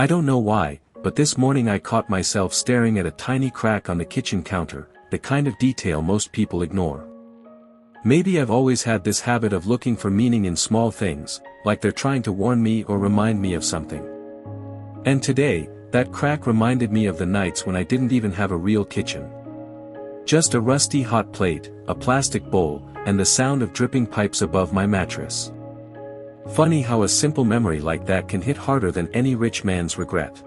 I don't know why, but this morning I caught myself staring at a tiny crack on the kitchen counter, the kind of detail most people ignore. Maybe I've always had this habit of looking for meaning in small things, like they're trying to warn me or remind me of something. And today, that crack reminded me of the nights when I didn't even have a real kitchen. Just a rusty hot plate, a plastic bowl, and the sound of dripping pipes above my mattress. Funny how a simple memory like that can hit harder than any rich man's regret.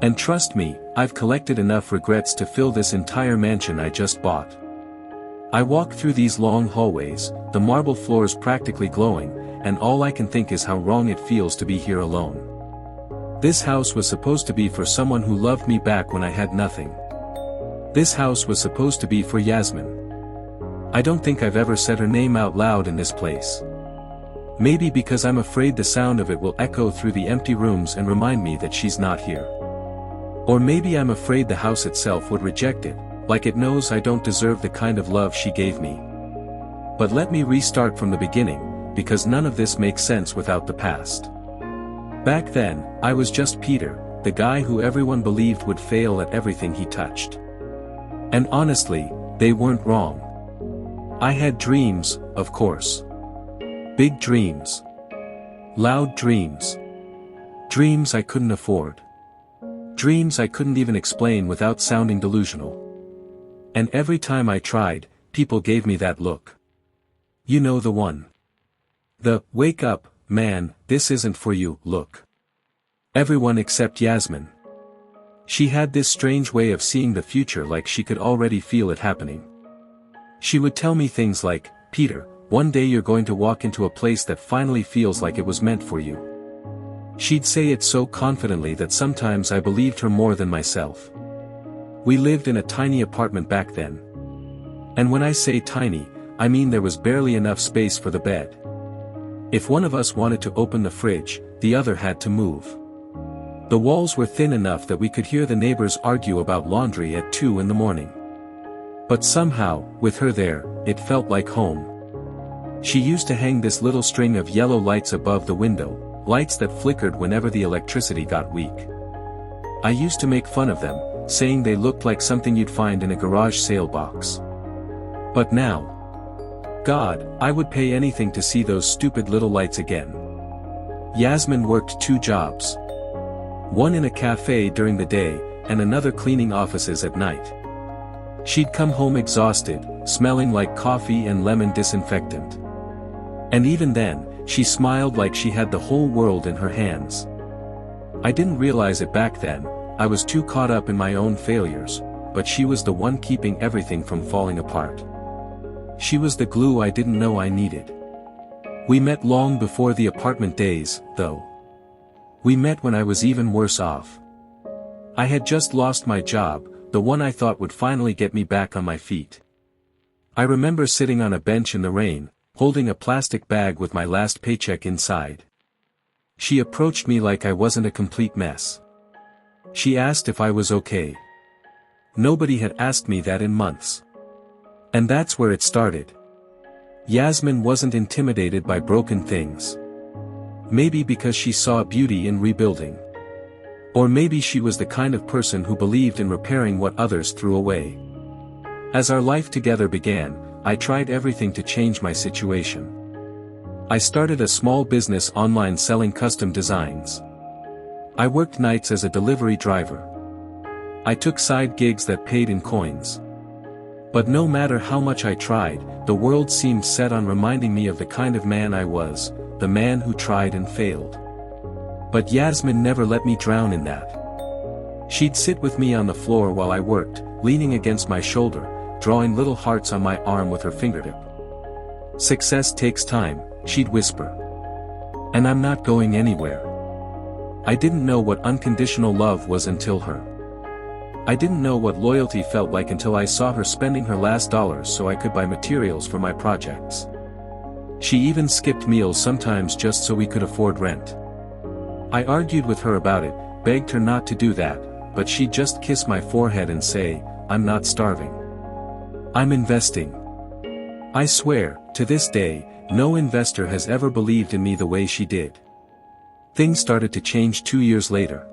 And trust me, I've collected enough regrets to fill this entire mansion I just bought. I walk through these long hallways, the marble floors practically glowing, and all I can think is how wrong it feels to be here alone. This house was supposed to be for someone who loved me back when I had nothing. This house was supposed to be for Yasmin. I don't think I've ever said her name out loud in this place. Maybe because I'm afraid the sound of it will echo through the empty rooms and remind me that she's not here. Or maybe I'm afraid the house itself would reject it, like it knows I don't deserve the kind of love she gave me. But let me restart from the beginning, because none of this makes sense without the past. Back then, I was just Peter, the guy who everyone believed would fail at everything he touched. And honestly, they weren't wrong. I had dreams, of course. Big dreams. Loud dreams. Dreams I couldn't afford. Dreams I couldn't even explain without sounding delusional. And every time I tried, people gave me that look. You know the one. The, wake up, man, this isn't for you, look. Everyone except Yasmin. She had this strange way of seeing the future, like she could already feel it happening. She would tell me things like, Peter, one day you're going to walk into a place that finally feels like it was meant for you. She'd say it so confidently that sometimes I believed her more than myself. We lived in a tiny apartment back then. And when I say tiny, I mean there was barely enough space for the bed. If one of us wanted to open the fridge, the other had to move. The walls were thin enough that we could hear the neighbors argue about laundry at 2 in the morning. But somehow, with her there, it felt like home. She used to hang this little string of yellow lights above the window, lights that flickered whenever the electricity got weak. I used to make fun of them, saying they looked like something you'd find in a garage sale box. But now, God, I would pay anything to see those stupid little lights again. Yasmin worked 2 jobs. One in a cafe during the day, and another cleaning offices at night. She'd come home exhausted, smelling like coffee and lemon disinfectant. And even then, she smiled like she had the whole world in her hands. I didn't realize it back then, I was too caught up in my own failures, but she was the one keeping everything from falling apart. She was the glue I didn't know I needed. We met long before the apartment days, though. We met when I was even worse off. I had just lost my job, the one I thought would finally get me back on my feet. I remember sitting on a bench in the rain, holding a plastic bag with my last paycheck inside. She approached me like I wasn't a complete mess. She asked if I was okay. Nobody had asked me that in months. And that's where it started. Yasmin wasn't intimidated by broken things. Maybe because she saw beauty in rebuilding. Or maybe she was the kind of person who believed in repairing what others threw away. As our life together began, I tried everything to change my situation. I started a small business online selling custom designs. I worked nights as a delivery driver. I took side gigs that paid in coins. But no matter how much I tried, the world seemed set on reminding me of the kind of man I was, the man who tried and failed. But Yasmin never let me drown in that. She'd sit with me on the floor while I worked, leaning against my shoulder, drawing little hearts on my arm with her fingertip. Success takes time, she'd whisper. And I'm not going anywhere. I didn't know what unconditional love was until her. I didn't know what loyalty felt like until I saw her spending her last dollars so I could buy materials for my projects. She even skipped meals sometimes just so we could afford rent. I argued with her about it, begged her not to do that, but she'd just kiss my forehead and say, I'm not starving. I'm investing. I swear, to this day, no investor has ever believed in me the way she did. Things started to change 2 years later.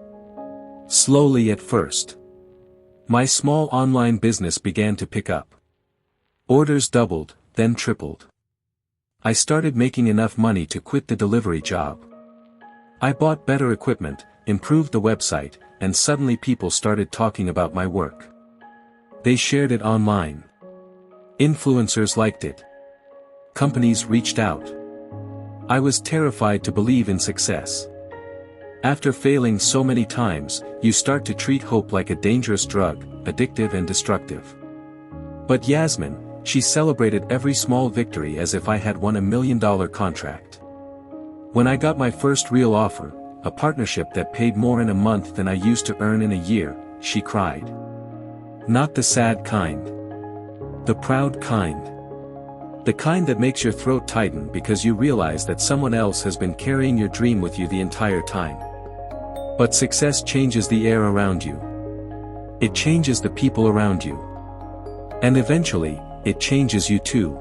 Slowly at first. My small online business began to pick up. Orders doubled, then tripled. I started making enough money to quit the delivery job. I bought better equipment, improved the website, and suddenly people started talking about my work. They shared it online. Influencers liked it. Companies reached out. I was terrified to believe in success. After failing so many times, you start to treat hope like a dangerous drug, addictive and destructive. But Yasmin, she celebrated every small victory as if I had won $1 million contract. When I got my first real offer, a partnership that paid more in a month than I used to earn in a year, she cried. Not the sad kind. The proud kind. The kind that makes your throat tighten because you realize that someone else has been carrying your dream with you the entire time. But success changes the air around you. It changes the people around you. And eventually, it changes you too.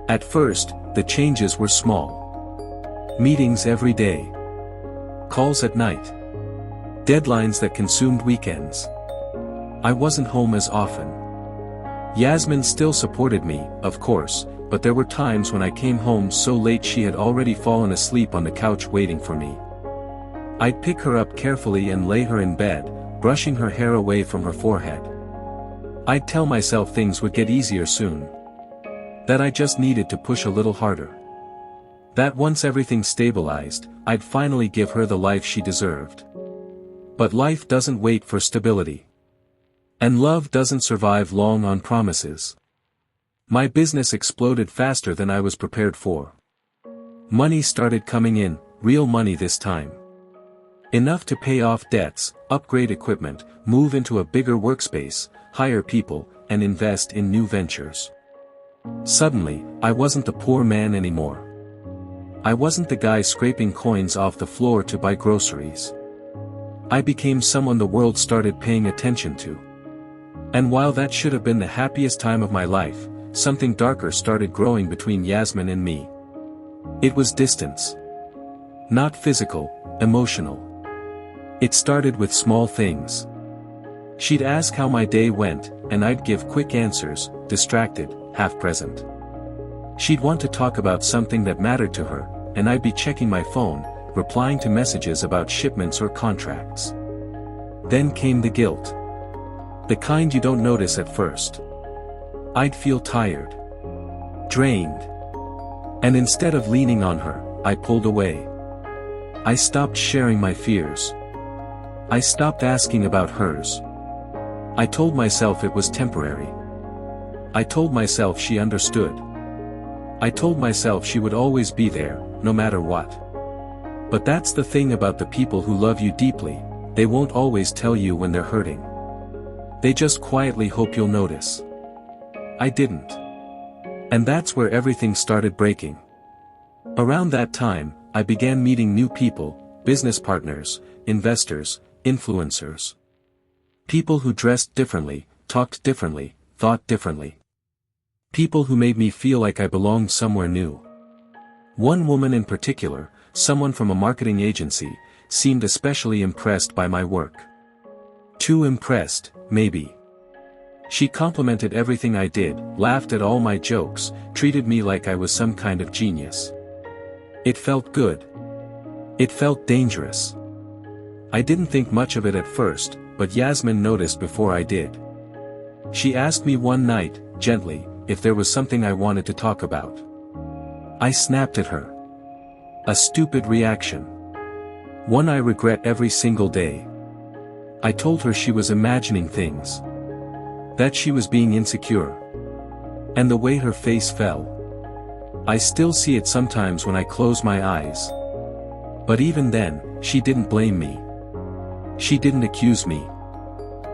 At first, the changes were small. Meetings every day. Calls at night. Deadlines that consumed weekends. I wasn't home as often. Yasmin still supported me, of course, but there were times when I came home so late she had already fallen asleep on the couch waiting for me. I'd pick her up carefully and lay her in bed, brushing her hair away from her forehead. I'd tell myself things would get easier soon. That I just needed to push a little harder. That once everything stabilized, I'd finally give her the life she deserved. But life doesn't wait for stability. And love doesn't survive long on promises. My business exploded faster than I was prepared for. Money started coming in, real money this time. Enough to pay off debts, upgrade equipment, move into a bigger workspace, hire people, and invest in new ventures. Suddenly, I wasn't the poor man anymore. I wasn't the guy scraping coins off the floor to buy groceries. I became someone the world started paying attention to. And while that should have been the happiest time of my life, something darker started growing between Yasmin and me. It was distance. Not physical, emotional. It started with small things. She'd ask how my day went, and I'd give quick answers, distracted, half present. She'd want to talk about something that mattered to her, and I'd be checking my phone, replying to messages about shipments or contracts. Then came the guilt. The kind you don't notice at first. I'd feel tired. Drained. And instead of leaning on her, I pulled away. I stopped sharing my fears. I stopped asking about hers. I told myself it was temporary. I told myself she understood. I told myself she would always be there, no matter what. But that's the thing about the people who love you deeply, they won't always tell you when they're hurting. They just quietly hope you'll notice. I didn't. And that's where everything started breaking. Around that time, I began meeting new people, business partners, investors, influencers. People who dressed differently, talked differently, thought differently. People who made me feel like I belonged somewhere new. One woman in particular, someone from a marketing agency, seemed especially impressed by my work. Too impressed, maybe. She complimented everything I did, laughed at all my jokes, treated me like I was some kind of genius. It felt good. It felt dangerous. I didn't think much of it at first, but Yasmin noticed before I did. She asked me one night, gently, if there was something I wanted to talk about. I snapped at her. A stupid reaction. One I regret every single day. I told her she was imagining things. That she was being insecure. And the way her face fell. I still see it sometimes when I close my eyes. But even then, she didn't blame me. She didn't accuse me.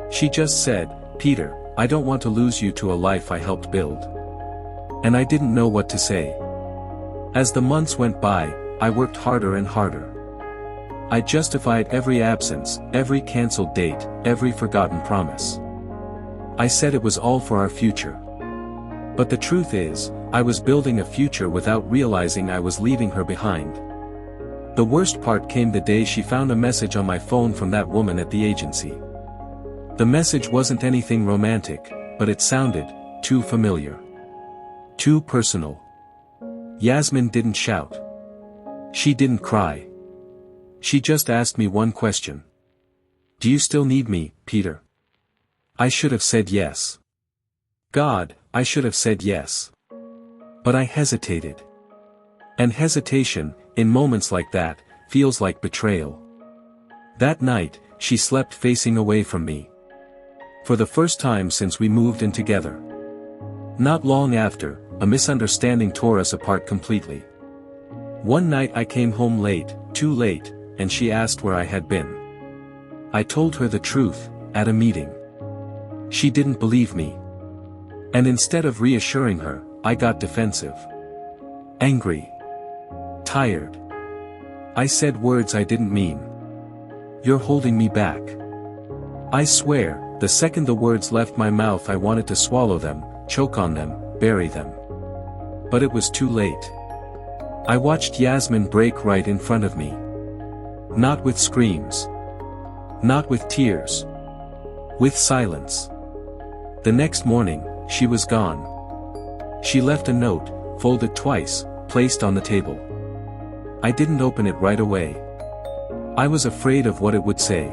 She just said, "Peter, I don't want to lose you to a life I helped build." And I didn't know what to say. As the months went by, I worked harder and harder. I justified every absence, every cancelled date, every forgotten promise. I said it was all for our future. But the truth is, I was building a future without realizing I was leaving her behind. The worst part came the day she found a message on my phone from that woman at the agency. The message wasn't anything romantic, but it sounded too familiar. Too personal. Yasmin didn't shout. She didn't cry. She just asked me one question. Do you still need me, Peter? I should have said yes. God, I should have said yes. But I hesitated. And hesitation, in moments like that, feels like betrayal. That night, she slept facing away from me. For the first time since we moved in together. Not long after, a misunderstanding tore us apart completely. One night I came home late, too late, and she asked where I had been. I told her the truth, at a meeting. She didn't believe me. And instead of reassuring her, I got defensive. Angry. Tired. I said words I didn't mean. You're holding me back. I swear, the second the words left my mouth I wanted to swallow them, choke on them, bury them. But it was too late. I watched Yasmin break right in front of me. Not with screams. Not with tears. With silence. The next morning, she was gone. She left a note, folded twice, placed on the table. I didn't open it right away. I was afraid of what it would say.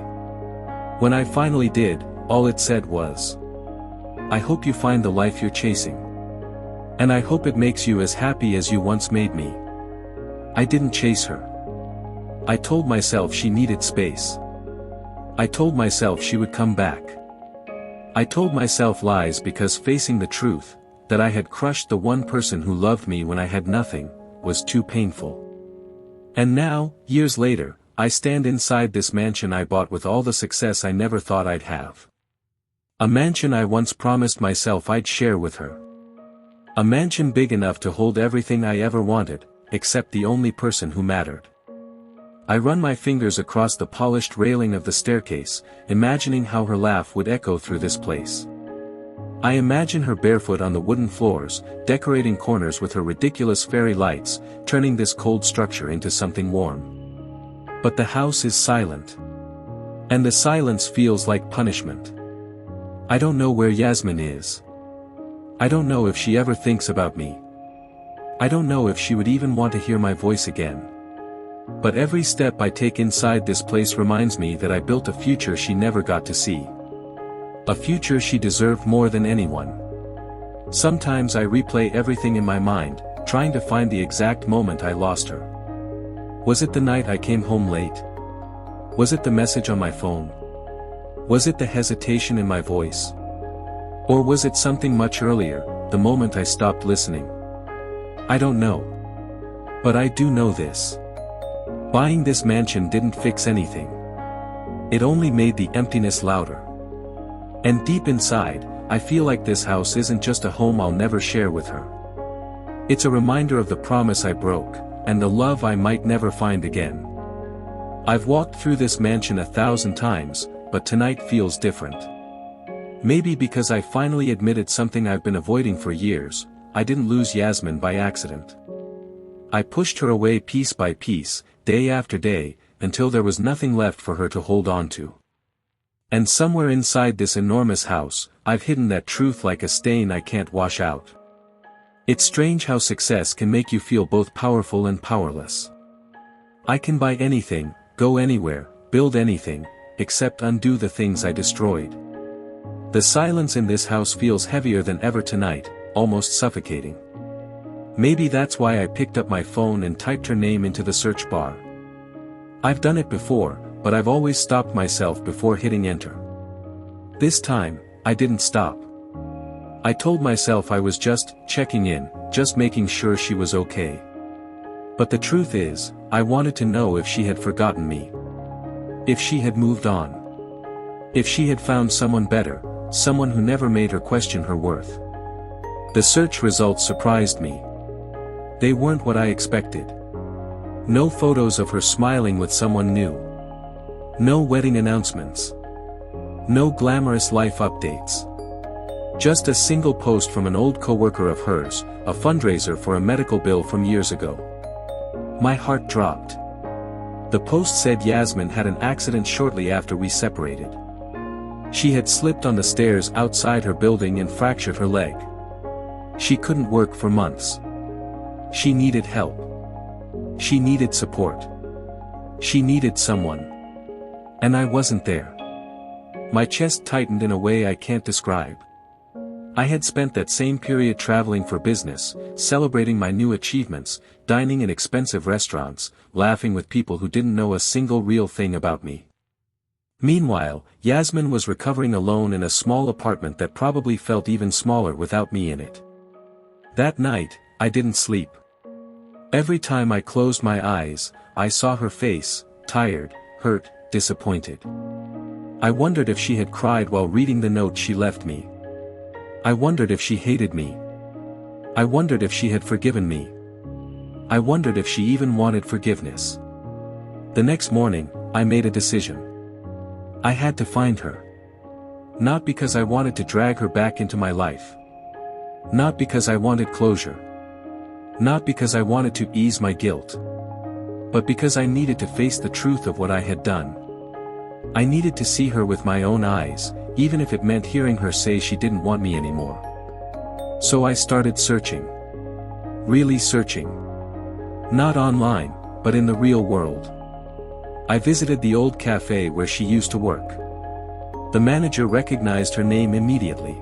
When I finally did, all it said was, I hope you find the life you're chasing. And I hope it makes you as happy as you once made me. I didn't chase her. I told myself she needed space. I told myself she would come back. I told myself lies because facing the truth, that I had crushed the one person who loved me when I had nothing, was too painful. And now, years later, I stand inside this mansion I bought with all the success I never thought I'd have. A mansion I once promised myself I'd share with her. A mansion big enough to hold everything I ever wanted, except the only person who mattered. I run my fingers across the polished railing of the staircase, imagining how her laugh would echo through this place. I imagine her barefoot on the wooden floors, decorating corners with her ridiculous fairy lights, turning this cold structure into something warm. But the house is silent. And the silence feels like punishment. I don't know where Yasmin is. I don't know if she ever thinks about me. I don't know if she would even want to hear my voice again. But every step I take inside this place reminds me that I built a future she never got to see. A future she deserved more than anyone. Sometimes I replay everything in my mind, trying to find the exact moment I lost her. Was it the night I came home late? Was it the message on my phone? Was it the hesitation in my voice? Or was it something much earlier, the moment I stopped listening? I don't know. But I do know this. Buying this mansion didn't fix anything. It only made the emptiness louder. And deep inside, I feel like this house isn't just a home I'll never share with her. It's a reminder of the promise I broke, and the love I might never find again. I've walked through this mansion 1,000 times, but tonight feels different. Maybe because I finally admitted something I've been avoiding for years, I didn't lose Yasmin by accident. I pushed her away piece by piece, day after day, until there was nothing left for her to hold on to. And somewhere inside this enormous house, I've hidden that truth like a stain I can't wash out. It's strange how success can make you feel both powerful and powerless. I can buy anything, go anywhere, build anything, except undo the things I destroyed. The silence in this house feels heavier than ever tonight, almost suffocating. Maybe that's why I picked up my phone and typed her name into the search bar. I've done it before, but I've always stopped myself before hitting enter. This time, I didn't stop. I told myself I was just checking in, just making sure she was okay. But the truth is, I wanted to know if she had forgotten me. If she had moved on. If she had found someone better, someone who never made her question her worth. The search results surprised me. They weren't what I expected. No photos of her smiling with someone new. No wedding announcements. No glamorous life updates. Just a single post from an old coworker of hers, a fundraiser for a medical bill from years ago. My heart dropped. The post said Yasmin had an accident shortly after we separated. She had slipped on the stairs outside her building and fractured her leg. She couldn't work for months. She needed help. She needed support. She needed someone. And I wasn't there. My chest tightened in a way I can't describe. I had spent that same period traveling for business, celebrating my new achievements, dining in expensive restaurants, laughing with people who didn't know a single real thing about me. Meanwhile, Yasmin was recovering alone in a small apartment that probably felt even smaller without me in it. That night, I didn't sleep. Every time I closed my eyes, I saw her face, tired, hurt, disappointed. I wondered if she had cried while reading the note she left me. I wondered if she hated me. I wondered if she had forgiven me. I wondered if she even wanted forgiveness. The next morning, I made a decision. I had to find her. Not because I wanted to drag her back into my life. Not because I wanted closure. Not because I wanted to ease my guilt. But because I needed to face the truth of what I had done. I needed to see her with my own eyes, even if it meant hearing her say she didn't want me anymore. So I started searching. Really searching. Not online, but in the real world. I visited the old cafe where she used to work. The manager recognized her name immediately.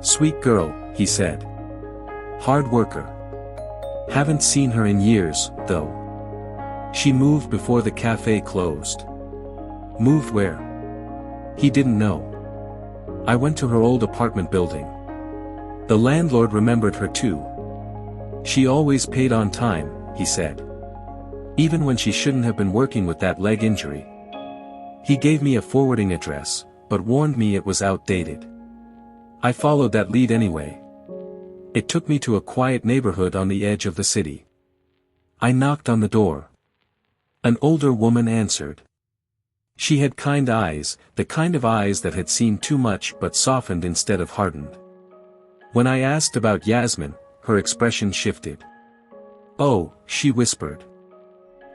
"Sweet girl," he said. "Hard worker. Haven't seen her in years, though. She moved before the cafe closed." Moved where? He didn't know. I went to her old apartment building. The landlord remembered her too. She always paid on time, he said. Even when she shouldn't have been working with that leg injury. He gave me a forwarding address, but warned me it was outdated. I followed that lead anyway. It took me to a quiet neighborhood on the edge of the city. I knocked on the door. An older woman answered. She had kind eyes, the kind of eyes that had seen too much but softened instead of hardened. When I asked about Yasmin, her expression shifted. "Oh," she whispered.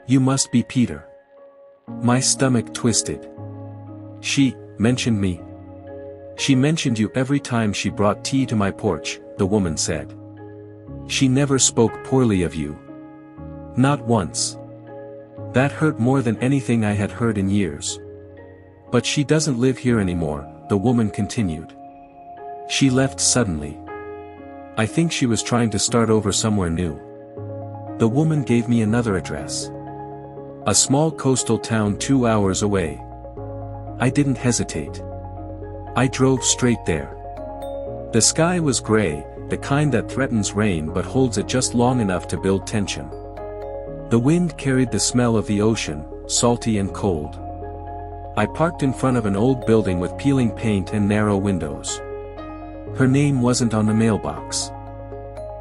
"You must be Peter." My stomach twisted. "She mentioned me." "She mentioned you every time she brought tea to my porch," the woman said. "She never spoke poorly of you. Not once." That hurt more than anything I had heard in years. "But she doesn't live here anymore," the woman continued. "She left suddenly. I think she was trying to start over somewhere new." The woman gave me another address. A small coastal town 2 hours away. I didn't hesitate. I drove straight there. The sky was gray, the kind that threatens rain but holds it just long enough to build tension. The wind carried the smell of the ocean, salty and cold. I parked in front of an old building with peeling paint and narrow windows. Her name wasn't on the mailbox.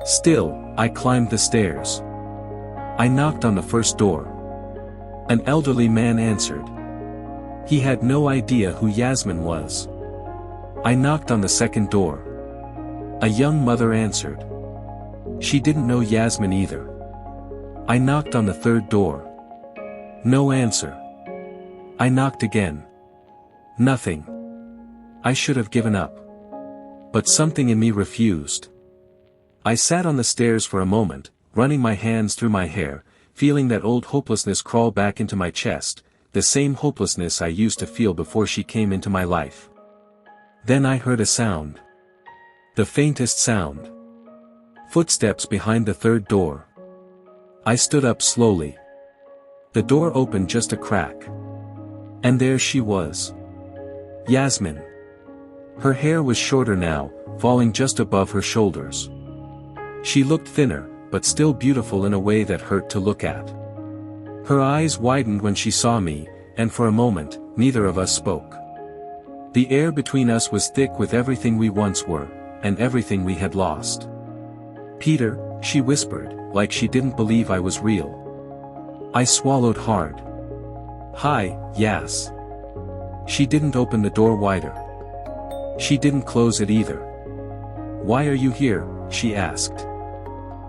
Still, I climbed the stairs. I knocked on the first door. An elderly man answered. He had no idea who Yasmin was. I knocked on the second door. A young mother answered. She didn't know Yasmin either. I knocked on the third door. No answer. I knocked again. Nothing. I should have given up. But something in me refused. I sat on the stairs for a moment, running my hands through my hair, feeling that old hopelessness crawl back into my chest, the same hopelessness I used to feel before she came into my life. Then I heard a sound. The faintest sound. Footsteps behind the third door. I stood up slowly. The door opened just a crack. And there she was. Yasmin. Her hair was shorter now, falling just above her shoulders. She looked thinner, but still beautiful in a way that hurt to look at. Her eyes widened when she saw me, and for a moment, neither of us spoke. The air between us was thick with everything we once were, and everything we had lost. "Peter," she whispered, like she didn't believe I was real. I swallowed hard. "Hi, Yas." She didn't open the door wider. She didn't close it either. "Why are you here?" she asked.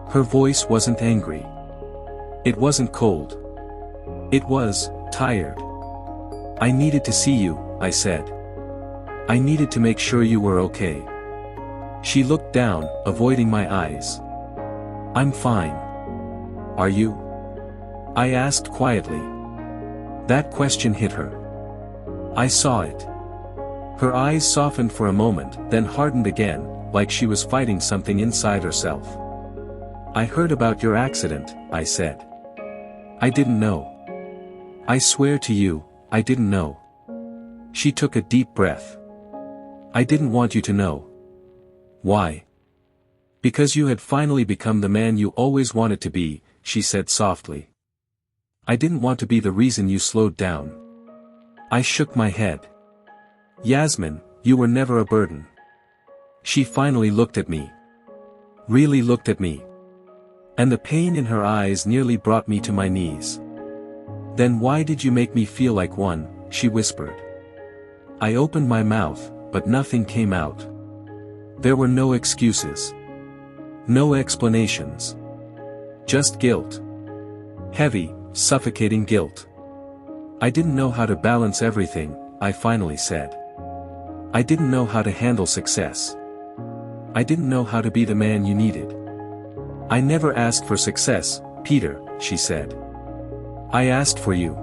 Her voice wasn't angry. It wasn't cold. It was, tired. I needed to see you, I said. I needed to make sure you were okay. She looked down, avoiding my eyes. I'm fine. Are you? I asked quietly. That question hit her. I saw it. Her eyes softened for a moment, then hardened again, like she was fighting something inside herself. I heard about your accident, I said. I didn't know. I swear to you, I didn't know. She took a deep breath. I didn't want you to know. Why? Because you had finally become the man you always wanted to be, she said softly. I didn't want to be the reason you slowed down. I shook my head. Yasmin, you were never a burden. She finally looked at me. Really looked at me. And the pain in her eyes nearly brought me to my knees. Then why did you make me feel like one, she whispered. I opened my mouth, but nothing came out. There were no excuses. No explanations. Just guilt. Heavy, suffocating guilt. I didn't know how to balance everything, I finally said. I didn't know how to handle success. I didn't know how to be the man you needed. I never asked for success, Peter, she said. I asked for you.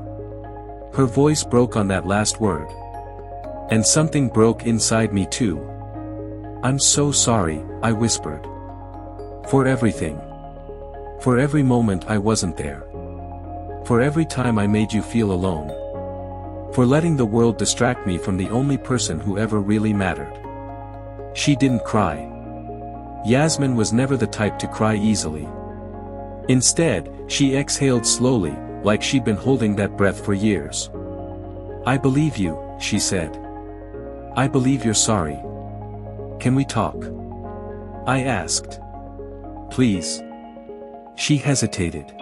Her voice broke on that last word. And something broke inside me too. I'm so sorry, I whispered. For everything. For every moment I wasn't there. For every time I made you feel alone. For letting the world distract me from the only person who ever really mattered. She didn't cry. Yasmin was never the type to cry easily. Instead, she exhaled slowly, like she'd been holding that breath for years. I believe you, she said. I believe you're sorry. Can we talk? I asked. Please. She hesitated.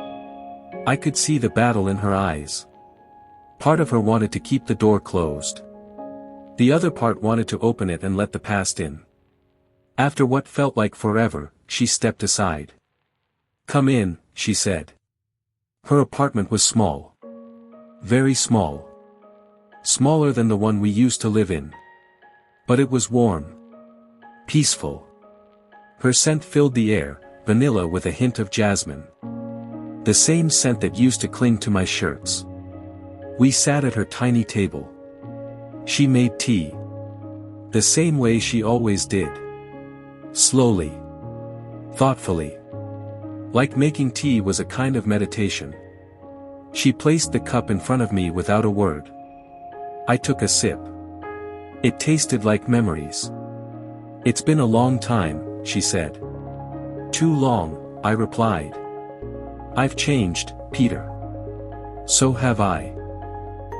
I could see the battle in her eyes. Part of her wanted to keep the door closed. The other part wanted to open it and let the past in. After what felt like forever, she stepped aside. Come in, she said. Her apartment was small. Very small. Smaller than the one we used to live in. But it was warm. Peaceful. Her scent filled the air, vanilla with a hint of jasmine. The same scent that used to cling to my shirts. We sat at her tiny table. She made tea. The same way she always did. Slowly. Thoughtfully. Like making tea was a kind of meditation. She placed the cup in front of me without a word. I took a sip. It tasted like memories. It's been a long time, she said. Too long, I replied. I've changed, Peter. So have I.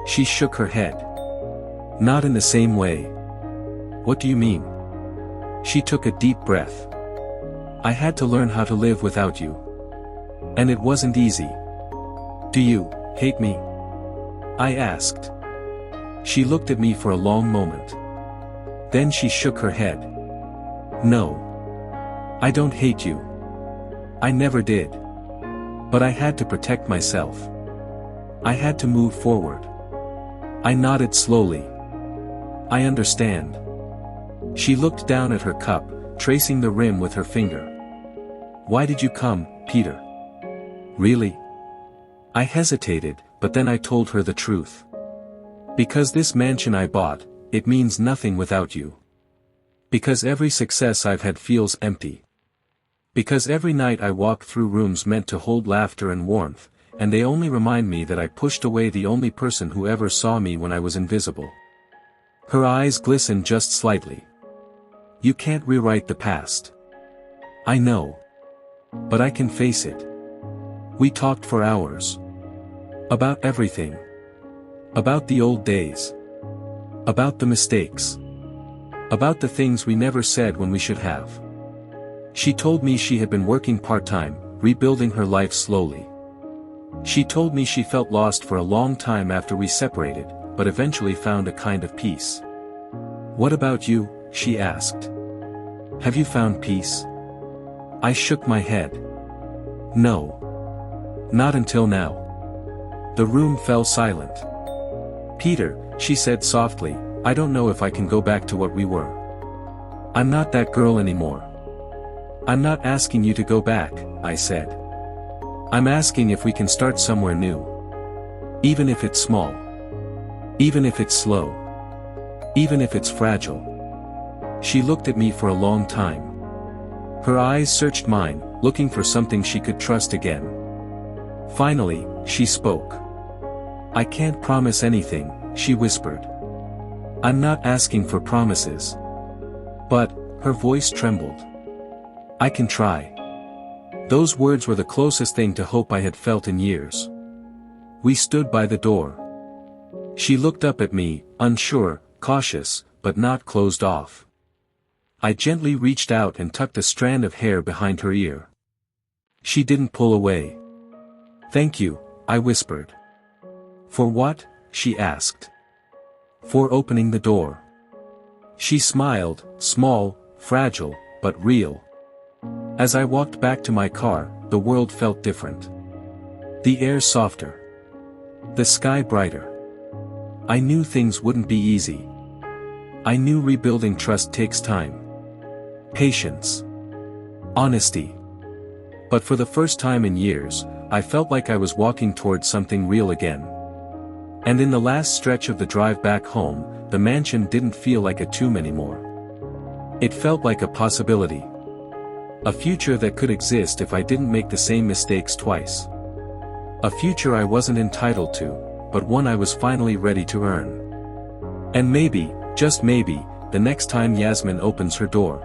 She shook her head. Not in the same way. What do you mean? She took a deep breath. I had to learn how to live without you. And it wasn't easy. Do you hate me? I asked. She looked at me for a long moment. Then she shook her head. No. I don't hate you. I never did. But I had to protect myself. I had to move forward. I nodded slowly. I understand. She looked down at her cup, tracing the rim with her finger. Why did you come, Peter? Really? I hesitated, but then I told her the truth. Because this mansion I bought, it means nothing without you. Because every success I've had feels empty. Because every night I walk through rooms meant to hold laughter and warmth, and they only remind me that I pushed away the only person who ever saw me when I was invisible. Her eyes glistened just slightly. You can't rewrite the past. I know. But I can face it. We talked for hours. About everything. About the old days. About the mistakes. About the things we never said when we should have. She told me she had been working part-time, rebuilding her life slowly. She told me she felt lost for a long time after we separated, but eventually found a kind of peace. What about you? She asked. Have you found peace? I shook my head. No. Not until now. The room fell silent. "Peter," she said softly, "I don't know if I can go back to what we were. I'm not that girl anymore." "I'm not asking you to go back," I said. "I'm asking if we can start somewhere new. Even if it's small. Even if it's slow. Even if it's fragile." She looked at me for a long time. Her eyes searched mine, looking for something she could trust again. Finally, she spoke. "I can't promise anything," she whispered. "I'm not asking for promises. But," her voice trembled, "I can try." Those words were the closest thing to hope I had felt in years. We stood by the door. She looked up at me, unsure, cautious, but not closed off. I gently reached out and tucked a strand of hair behind her ear. She didn't pull away. "Thank you," I whispered. "For what?" she asked. "For opening the door." She smiled, small, fragile, but real. As I walked back to my car, the world felt different. The air softer. The sky brighter. I knew things wouldn't be easy. I knew rebuilding trust takes time. Patience. Honesty. But for the first time in years, I felt like I was walking towards something real again. And in the last stretch of the drive back home, the mansion didn't feel like a tomb anymore. It felt like a possibility. A future that could exist if I didn't make the same mistakes twice. A future I wasn't entitled to, but one I was finally ready to earn. And maybe, just maybe, the next time Yasmin opens her door,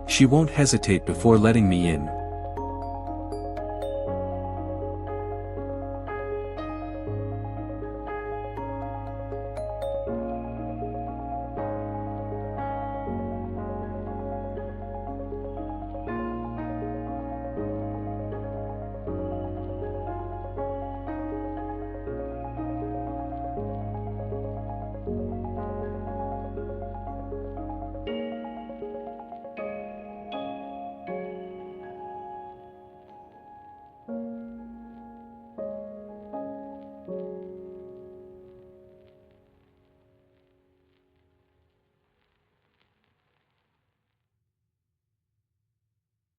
she won't hesitate before letting me in.